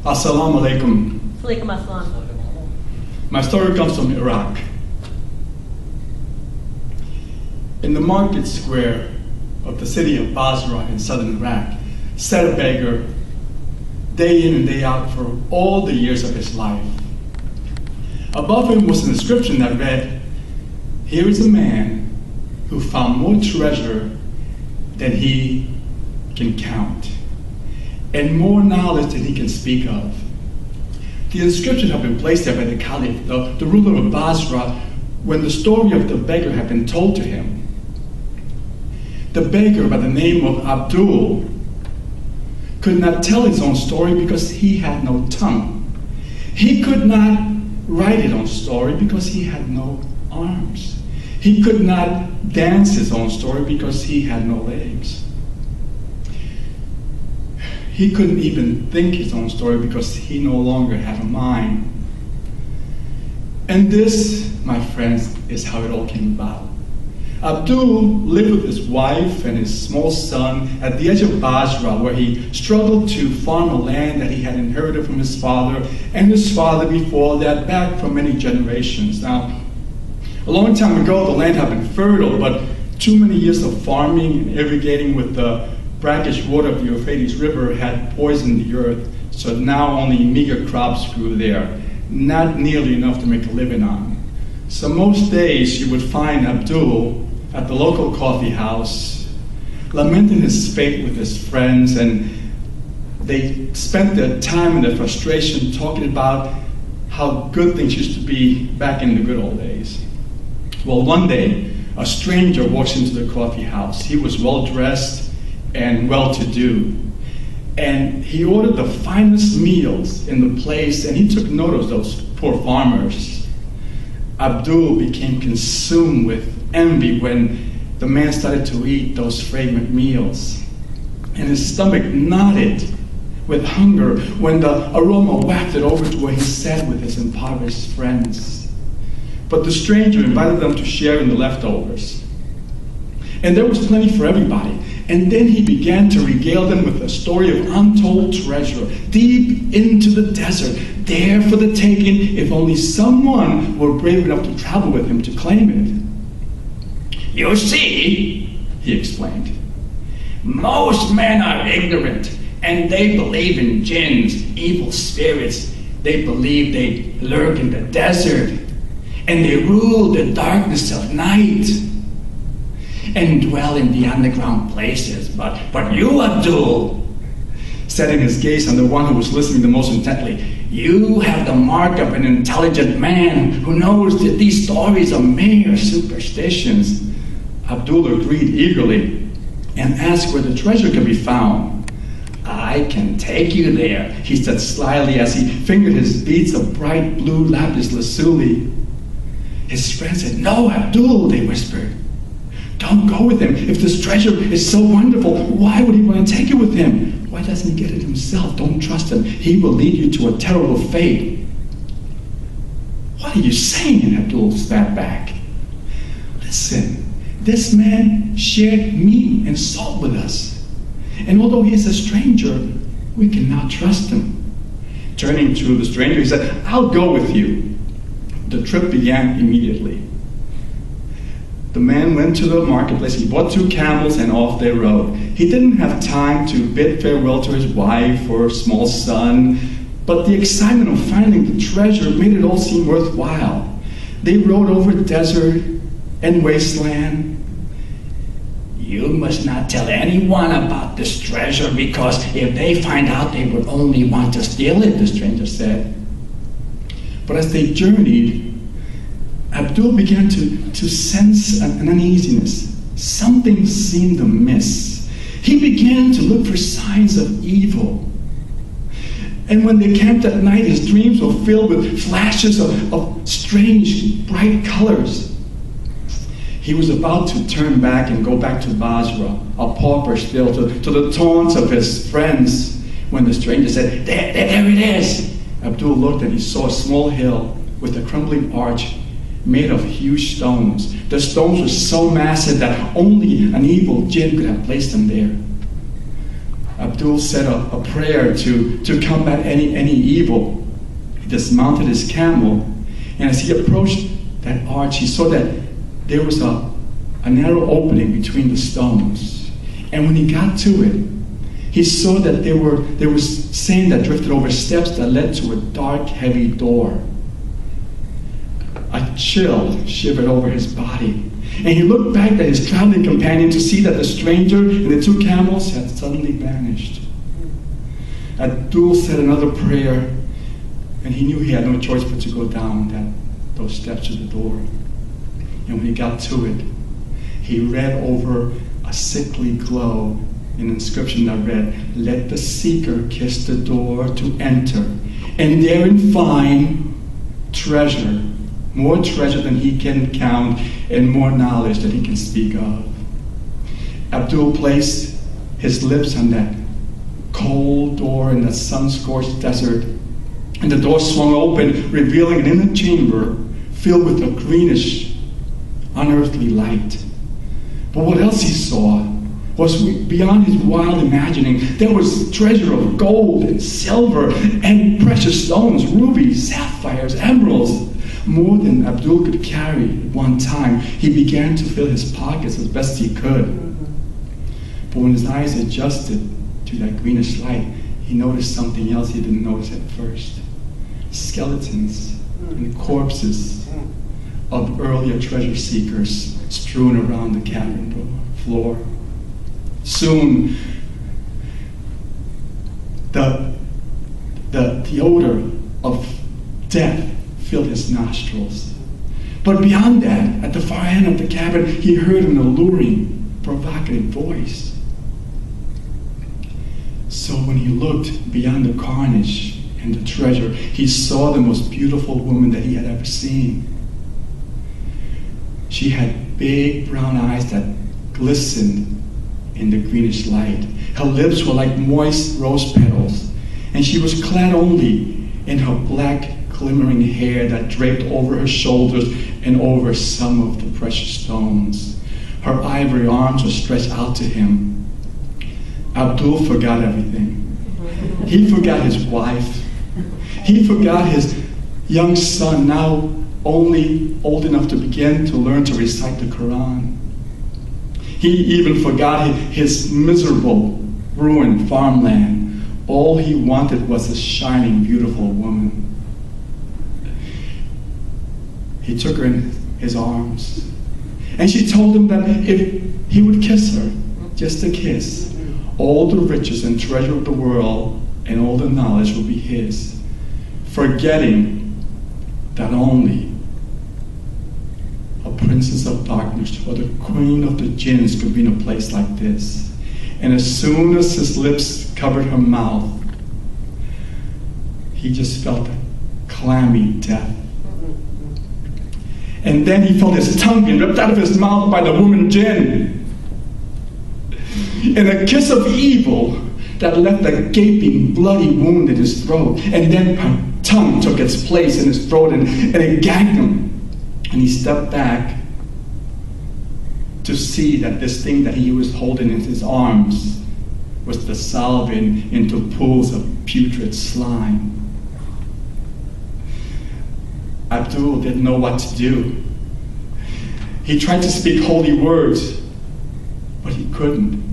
Assalamu alaikum. Alaikum assalam. My story comes from Iraq. In the market square of the city of Basra in southern Iraq sat a beggar day in and day out for all the years of his life. Above him was an inscription that read, "Here is a man who found more treasure than he can count, and more knowledge than he can speak of." The inscription had been placed there by the Caliph, the ruler of Basra, when the story of the beggar had been told to him. The beggar, by the name of Abdul, could not tell his own story because he had no tongue. He could not write his own story because he had no arms. He could not dance his own story because he had no legs. He couldn't even think his own story because he no longer had a mind. And this, my friends, is how it all came about. Abdul lived with his wife and his small son at the edge of Basra, where he struggled to farm a land that he had inherited from his father and his father before that, back for many generations. Now, a long time ago, the land had been fertile, but too many years of farming and irrigating with the brackish water of the Euphrates River had poisoned the earth, so now only meager crops grew there, not nearly enough to make a living on. So most days you would find Abdul at the local coffee house, lamenting his fate with his friends, and they spent their time and their frustration talking about how good things used to be back in the good old days. Well, one day, a stranger walks into the coffee house. He was well-dressed and well-to-do, and he ordered the finest meals in the place, and he took note of those poor farmers. Abdul became consumed with envy when the man started to eat those fragrant meals, and his stomach knotted with hunger when the aroma wafted over to where he sat with his impoverished friends. But the stranger invited them to share in the leftovers, and there was plenty for everybody. And then he began to regale them with a story of untold treasure deep into the desert, there for the taking if only someone were brave enough to travel with him to claim it. "You see," he explained, "most men are ignorant, and they believe in jinns, evil spirits. They believe they lurk in the desert, and they rule the darkness of night, and dwell in the underground places. But you, Abdul," setting his gaze on the one who was listening the most intently, "you have the mark of an intelligent man who knows that these stories are mere superstitions." Abdul agreed eagerly and asked where the treasure could be found. "I can take you there," he said slyly as he fingered his beads of bright blue lapis lazuli. His friends said, "No, Abdul," they whispered. "Don't go with him. If this treasure is so wonderful, why would he want to take it with him? Why doesn't he get it himself? Don't trust him. He will lead you to a terrible fate." "What are you saying?" Abdul spat back. "Listen, this man shared meat and salt with us. And although he is a stranger, we cannot trust him." Turning to the stranger, he said, "I'll go with you." The trip began immediately. The man went to the marketplace, he bought 2 camels, and off they rode. He didn't have time to bid farewell to his wife or small son, but the excitement of finding the treasure made it all seem worthwhile. They rode over desert and wasteland. "You must not tell anyone about this treasure, because if they find out, they would only want to steal it," the stranger said. But as they journeyed, Abdul began to sense an uneasiness. Something seemed amiss. He began to look for signs of evil. And when they camped at night, his dreams were filled with flashes of strange, bright colors. He was about to turn back and go back to Basra, a pauper still, to the taunts of his friends, when the stranger said, there it is." Abdul looked and he saw a small hill with a crumbling arch made of huge stones. The stones were so massive that only an evil jinn could have placed them there. Abdul said a prayer to combat any evil. He dismounted his camel, and as he approached that arch, he saw that there was a narrow opening between the stones. And when he got to it, he saw that there was sand that drifted over steps that led to a dark, heavy door. A chill shivered over his body, and he looked back at his traveling companion to see that the stranger and the two camels had suddenly vanished. Abdul said another prayer, and he knew he had no choice but to go down those steps to the door. And when he got to it, he read over a sickly glow an inscription that read, "Let the seeker kiss the door to enter, and therein find treasure, more treasure than he can count, and more knowledge than he can speak of." Abdul placed his lips on that cold door in the sun-scorched desert, and the door swung open, revealing an inner chamber filled with a greenish, unearthly light. But what else he saw was beyond his wild imagining. There was treasure of gold and silver and precious stones, rubies, sapphires, emeralds, more than Abdul could carry at one time. He began to fill his pockets as best he could. But when his eyes adjusted to that greenish light, he noticed something else he didn't notice at first. Skeletons and corpses of earlier treasure seekers strewn around the cavern floor. Soon, the odor of death filled his nostrils. But beyond that, at the far end of the cavern, he heard an alluring, provocative voice. So when he looked beyond the carnage and the treasure, he saw the most beautiful woman that he had ever seen. She had big brown eyes that glistened in the greenish light. Her lips were like moist rose petals, and she was clad only in her black, glimmering hair that draped over her shoulders and over some of the precious stones. Her ivory arms were stretched out to him. Abdul forgot everything. He forgot his wife. He forgot his young son, now only old enough to begin to learn to recite the Quran. He even forgot his miserable, ruined farmland. All he wanted was a shining, beautiful woman. He took her in his arms, and she told him that if he would kiss her, just a kiss, all the riches and treasure of the world and all the knowledge would be his, forgetting that only a princess of darkness or the queen of the jinns could be in a place like this. And as soon as his lips covered her mouth, he just felt a clammy death. And then he felt his tongue being ripped out of his mouth by the woman jinn. And a kiss of evil that left a gaping, bloody wound in his throat. And then her tongue took its place in his throat and it gagged him. And he stepped back to see that this thing that he was holding in his arms was dissolving into pools of putrid slime. Abdul didn't know what to do. He tried to speak holy words, but he couldn't.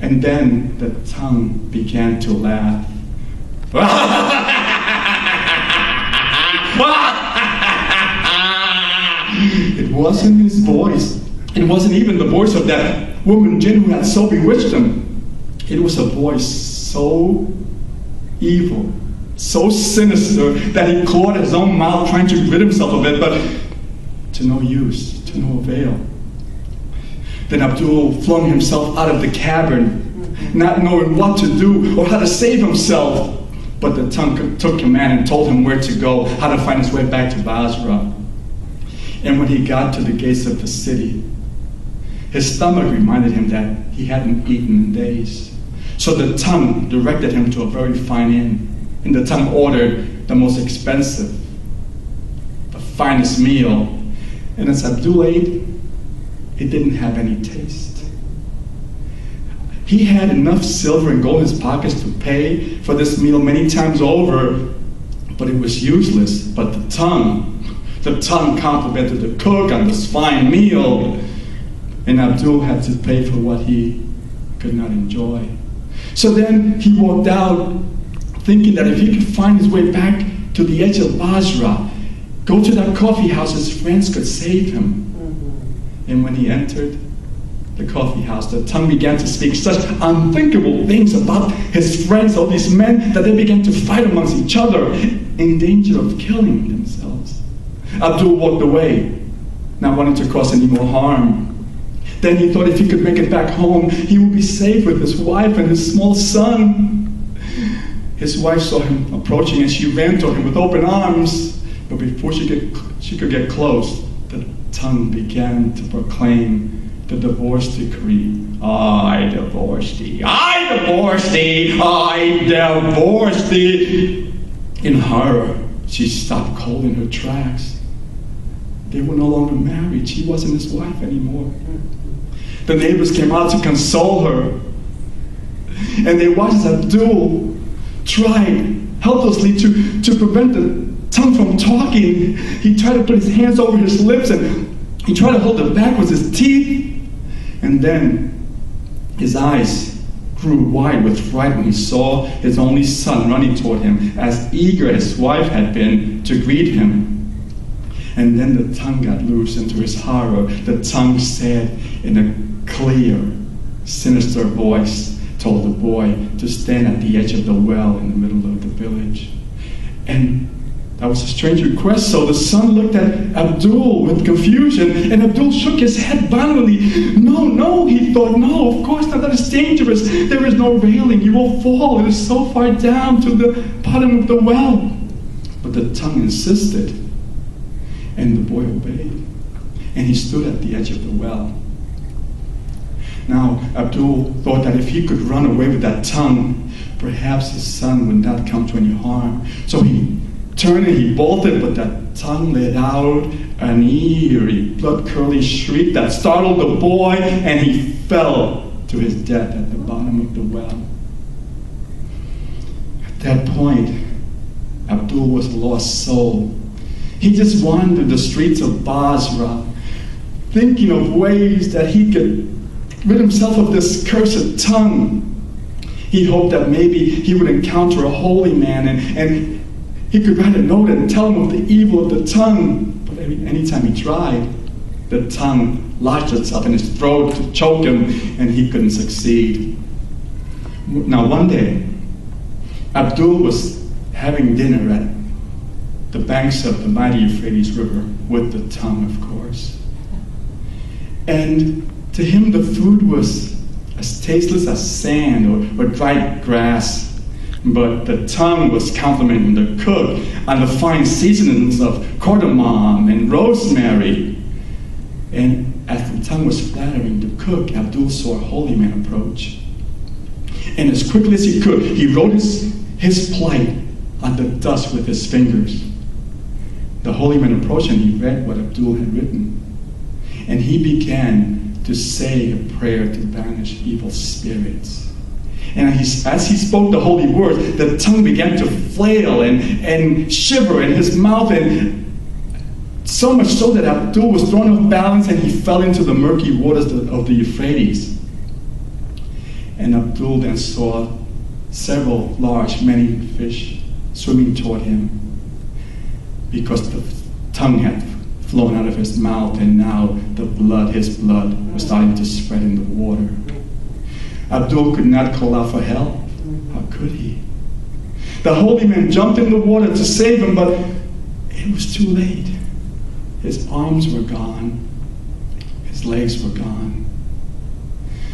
And then the tongue began to laugh. It wasn't his voice. It wasn't even the voice of that woman jinn who had so bewitched him. It was a voice so evil, so sinister, that he clawed his own mouth trying to rid himself of it, but to no use, to no avail. Then Abdul flung himself out of the cavern, not knowing what to do or how to save himself. But the tongue took command and told him where to go, how to find his way back to Basra. And when he got to the gates of the city, his stomach reminded him that he hadn't eaten in days. So the tongue directed him to a very fine inn, and the tongue ordered the most expensive, the finest meal. And as Abdul ate, it didn't have any taste. He had enough silver and gold in his pockets to pay for this meal many times over, but it was useless. But the tongue complimented the cook on this fine meal, and Abdul had to pay for what he could not enjoy. So then he walked out, thinking that if he could find his way back to the edge of Basra, go to that coffee house, his friends could save him. And when he entered the coffee house, the tongue began to speak such unthinkable things about his friends, all these men, that they began to fight amongst each other, in danger of killing themselves. Abdul walked away, not wanting to cause any more harm. Then he thought if he could make it back home, he would be safe with his wife and his small son. His wife saw him approaching and she ran to him with open arms. But before she could get close, the tongue began to proclaim the divorce decree. I divorce thee, I divorce thee, I divorce thee. In horror, she stopped cold in her tracks. They were no longer married. She wasn't his wife anymore. The neighbors came out to console her. And they watched as Abdul tried helplessly to prevent the tongue from talking. He tried to put his hands over his lips and he tried to hold it back with his teeth. And then his eyes grew wide with fright when he saw his only son running toward him, as eager as his wife had been to greet him. And then the tongue got loose, and to his horror, the tongue said in a clear, sinister voice, told the boy to stand at the edge of the well in the middle of the village. And that was a strange request, so the son looked at Abdul with confusion, and Abdul shook his head violently. No, he thought, no, of course not, that is dangerous. There is no railing, you will fall. It is so far down to the bottom of the well. But the tongue insisted, and the boy obeyed, and he stood at the edge of the well. Now, Abdul thought that if he could run away with that tongue, perhaps his son would not come to any harm. So he turned and he bolted, but that tongue let out an eerie, blood-curdling shriek that startled the boy, and he fell to his death at the bottom of the well. At that point, Abdul was a lost soul. He just wandered the streets of Basra, thinking of ways that he could rid himself of this cursed tongue. He hoped that maybe he would encounter a holy man and he could write a note and tell him of the evil of the tongue. But anytime he tried, the tongue lodged itself in his throat to choke him, and he couldn't succeed. Now one day, Abdul was having dinner at the banks of the mighty Euphrates River, with the tongue, of course. And to him, the food was as tasteless as sand or dried grass. But the tongue was complimenting the cook on the fine seasonings of cardamom and rosemary. And as the tongue was flattering the cook, Abdul saw a holy man approach. And as quickly as he could, he wrote his plight on the dust with his fingers. The holy man approached and he read what Abdul had written. And he began to say a prayer to banish evil spirits. And as he spoke the holy words, the tongue began to flail and shiver in his mouth, and so much so that Abdul was thrown off balance and he fell into the murky waters of the Euphrates. And Abdul then saw several large man-eating fish swimming toward him, because the tongue had flown out of his mouth, and now his blood was starting to spread in the water. Abdul could not call out for help. How could he? The holy man jumped in the water to save him, but it was too late. His arms were gone. His legs were gone.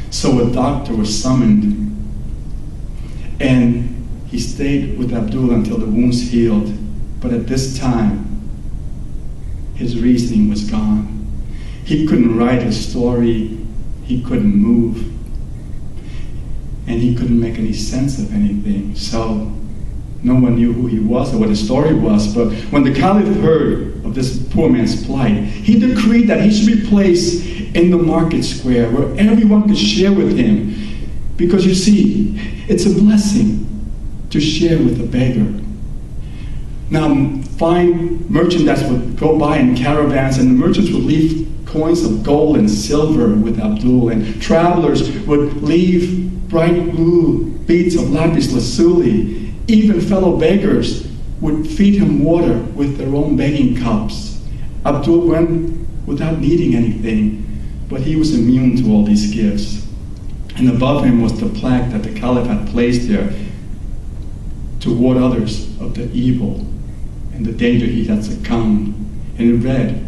So a doctor was summoned, and he stayed with Abdul until the wounds healed. But at this time, his reasoning was gone. He couldn't write a story. He couldn't move. And he couldn't make any sense of anything. So no one knew who he was or what his story was. But when the Caliph heard of this poor man's plight, he decreed that he should be placed in the market square where everyone could share with him. Because you see, it's a blessing to share with a beggar. Now, fine merchandise would go by in caravans, and the merchants would leave coins of gold and silver with Abdul, and travelers would leave bright blue beads of lapis lazuli. Even fellow beggars would feed him water with their own begging cups. Abdul went without needing anything, but he was immune to all these gifts. And above him was the plaque that the Caliph had placed there to ward others of the evil and the danger he had succumbed. And it read,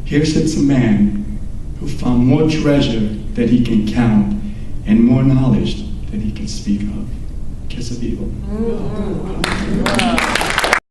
"Here sits a man who found more treasure than he can count and more knowledge than he can speak of." Kiss of evil.